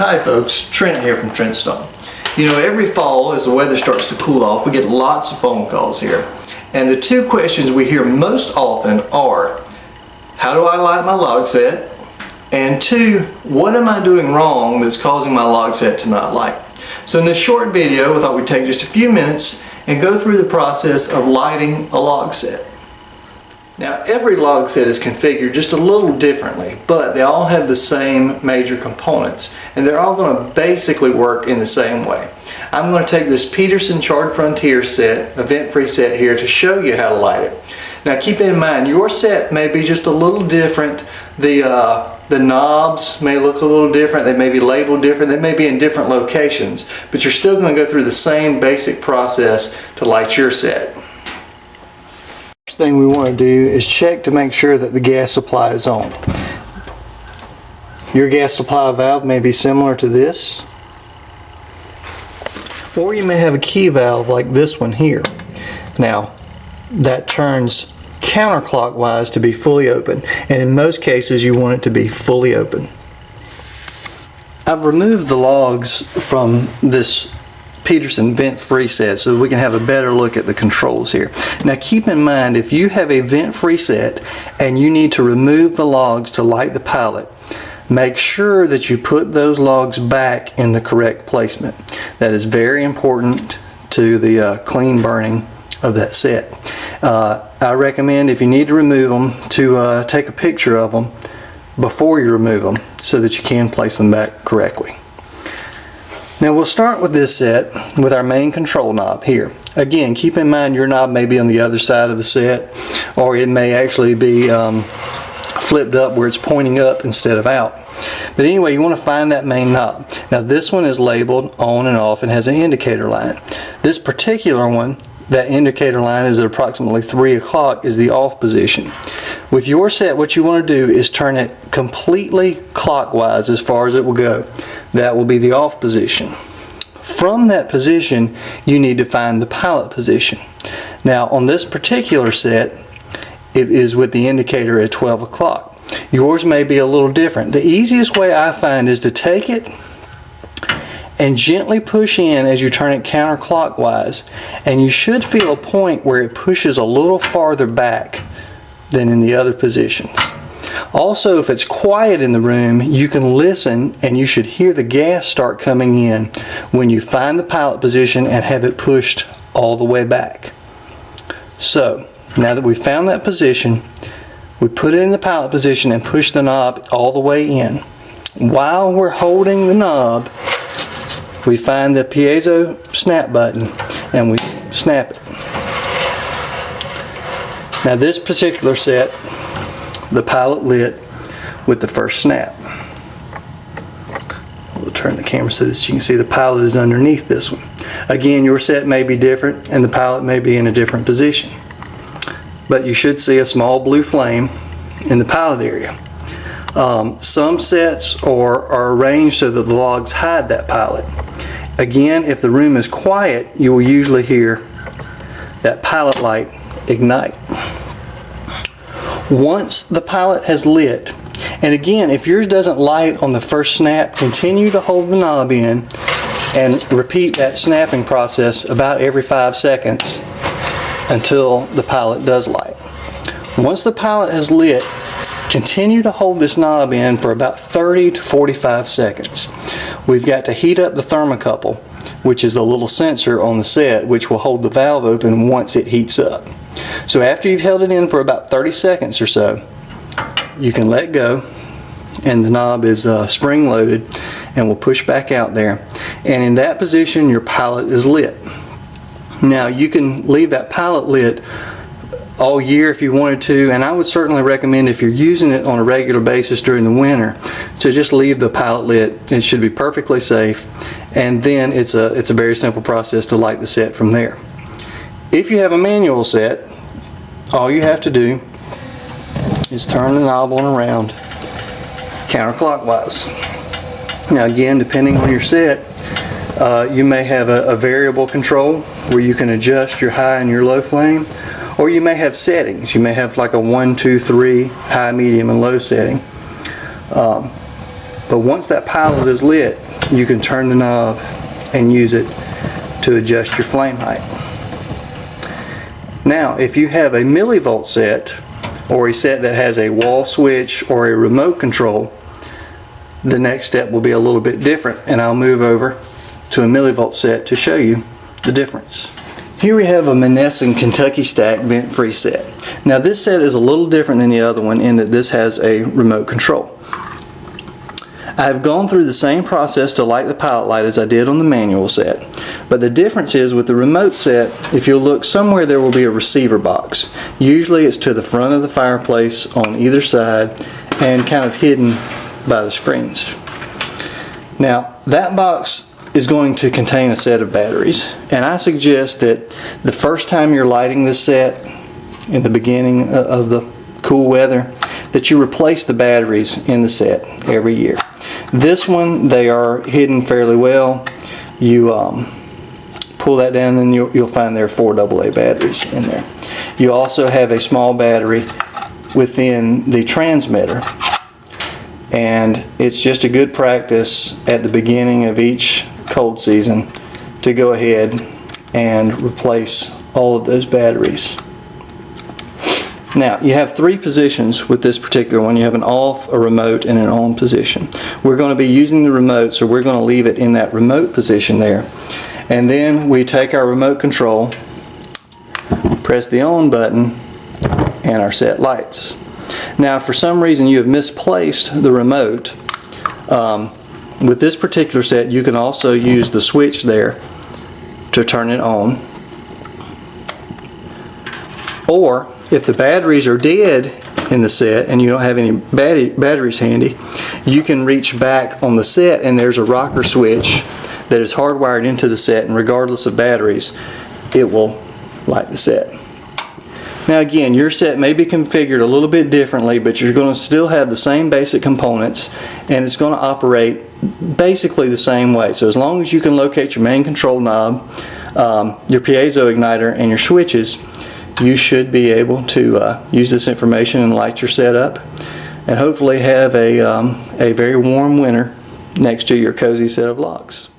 Hi folks, Trent here from Trentstone. You know, every fall as the weather starts to cool off, we get lots of phone calls here. And the two questions we hear most often are, how do I light my log set? And two, what am I doing wrong that's causing my log set to not light? So in this short video, I thought we'd take just a few minutes and go through the process of lighting a log set. Now, every log set is configured just a little differently, but they all have the same major components, and they're all going to basically work in the same way. I'm going to take this Peterson Charred Frontier set, a vent-free set here, to show you how to light it. Now, keep in mind, your set may be just a little different. The knobs may look a little different, they may be labeled different, they may be in different locations, but you're still going to go through the same basic process to light your set. First thing we want to do is check to make sure that the gas supply is on. Your gas supply valve may be similar to this, or you may have a key valve like this one here. Now, that turns counterclockwise to be fully open, and in most cases you want it to be fully open. I've removed the logs from this Peterson vent-free set so we can have a better look at the controls here. Now keep in mind, if you have a vent-free set and you need to remove the logs to light the pallet, make sure that you put those logs back in the correct placement. That is very important to the clean burning of that set. I recommend, if you need to remove them, to take a picture of them before you remove them so that you can place them back correctly. Now we'll start with this set with our main control knob here. Again, keep in mind your knob may be on the other side of the set, or it may actually be flipped up where it's pointing up instead of out. But anyway, you want to find that main knob. Now this one is labeled on and off and has an indicator line. This particular one, that indicator line is at approximately 3 o'clock, is the off position. With your set, what you want to do is turn it completely clockwise as far as it will go. That will be the off position. From that position, you need to find the pallet position. Now on this particular set, it is with the indicator at 12 o'clock. Yours may be a little different. The easiest way I find is to take it and gently push in as you turn it counterclockwise, and you should feel a point where it pushes a little farther back than in the other positions. Also, if it's quiet in the room, you can listen and you should hear the gas start coming in when you find the pallet position and have it pushed all the way back. So, now that we've found that position, we put it in the pallet position and push the knob all the way in. While we're holding the knob, we find the piezo snap button and we snap it. Now this particular set, the pallet lit with the first snap. We'll turn the camera so that you can see the pallet is underneath this one. Again, your set may be different and the pallet may be in a different position, but you should see a small blue flame in the pallet area. Some sets are arranged so that the logs hide that pallet. Again, if the room is quiet, you will usually hear that pallet light ignite. Once the pallet has lit, and again, if yours doesn't light on the first snap, continue to hold the knob in and repeat that snapping process about every 5 seconds until the pallet does light. Once the pallet has lit, continue to hold this knob in for about 30 to 45 seconds. We've got to heat up the thermocouple, which is the little sensor on the set which will hold the valve open once it heats up. So after you've held it in for about 30 seconds or so, you can let go, and the knob is spring loaded and will push back out there. And in that position, your pallet is lit. Now you can leave that pallet lit all year if you wanted to, and I would certainly recommend, if you're using it on a regular basis during the winter, to just leave the pallet lit. It should be perfectly safe, and then it's a very simple process to light the set from there. If you have a manual set, all you have to do is turn the knob on around counterclockwise. Now again, depending on your set, you may have a variable control where you can adjust your high and your low flame, or you may have settings. You may have like a 1, 2, 3 high, medium, and low setting. But once that pallet is lit, you can turn the knob and use it to adjust your flame height. Now, if you have a millivolt set, or a set that has a wall switch or a remote control, the next step will be a little bit different, and I'll move over to a millivolt set to show you the difference. Here we have a Monessen Kentucky Stack vent free set. Now this set is a little different than the other one in that this has a remote control. I've gone through the same process to light the pilot light as I did on the manual set, but the difference is with the remote set, if you'll look somewhere, there will be a receiver box. Usually it's to the front of the fireplace on either side and kind of hidden by the screens. Now that box is going to contain a set of batteries, and I suggest that the first time you're lighting this set in the beginning of the cool weather, that you replace the batteries in the set every year. This one, they are hidden fairly well. You pull that down and you'll find there are 4 AA batteries in there. You also have a small battery within the transmitter, and it's just a good practice at the beginning of each cold season to go ahead and replace all of those batteries. Now, you have 3 positions with this particular one. You have an off, a remote, and an on position. We're going to be using the remote, so we're going to leave it in that remote position there. And then we take our remote control, press the on button, and our set lights. Now, if for some reason you have misplaced the remote, with this particular set, you can also use the switch there to turn it on. Or if the batteries are dead in the set and you don't have any batteries handy, you can reach back on the set and there's a rocker switch that is hardwired into the set, and regardless of batteries, it will light the set. Now again, your set may be configured a little bit differently, but you're going to still have the same basic components, and it's going to operate basically the same way. So as long as you can locate your main control knob, your piezo igniter, and your switches, you should be able to use this information and light your set up, and hopefully have a very warm winter next to your cozy set of locks.